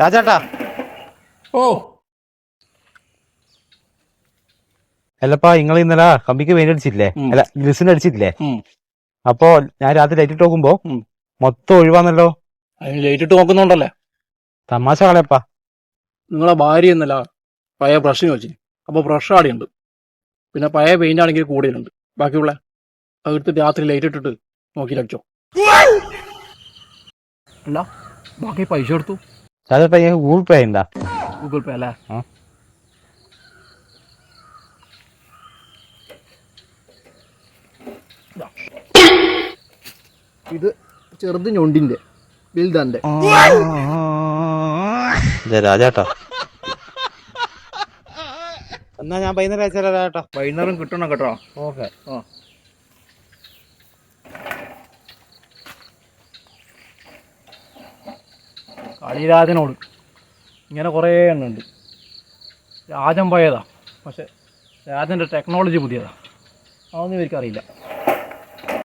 രാജാട്ടാ. ഓ അല്ലപ്പാ നിങ്ങൾ ഇന്നലെ കമ്പിക്ക് പെയിന്റ് അടിച്ചില്ലേ? അല്ല, ഗ്ലിസിന് അടിച്ചില്ലേ? അപ്പോ ഞാൻ രാത്രി ലൈറ്റ് ഇട്ട് നോക്കുമ്പോ മൊത്തം ഒഴിവാന്നല്ലോ. അതിന് ലൈറ്റ് ഇട്ട് നോക്കുന്നുണ്ടല്ലേ? തമാശ കളയപ്പാ. നിങ്ങളെ ഭാര്യ എന്നല്ല പഴയ ബ്രഷിന് വെച്ച്, അപ്പോൾ ബ്രഷ് ആടെയുണ്ട്, പിന്നെ പഴയ പെയിന്റ് ആണെങ്കിൽ കൂടുതലുണ്ട്. ബാക്കിയുള്ള അത് എടുത്ത് രാത്രി ലൈറ്റ് ഇട്ടിട്ട് നോക്കി അടിച്ചോ. അല്ല, ബാക്കി പൈസ എടുത്തു. രാജാട്ടാ, ഞാൻ ഗൂഗിൾ പേ ഉണ്ടാ? ഗൂഗിൾ പേ അല്ലേ? ഇത് ചെറുത് ഞൊണ്ടിന്റെ, വലുതാന്റെ. രാജാട്ടാ, എന്നാ ഞാൻ വൈകുന്നേരം അയച്ചാലോ രാജാട്ടാ? വൈകുന്നേരം കിട്ടണം കേട്ടോ. ഓക്കെ. കളിരാജനോട് ഇങ്ങനെ കുറേ എണ്ണുണ്ട്. രാജൻ പഴയതാ, പക്ഷെ രാജൻ്റെ ടെക്നോളജി പുതിയതാ. അതൊന്നും എനിക്കറിയില്ല.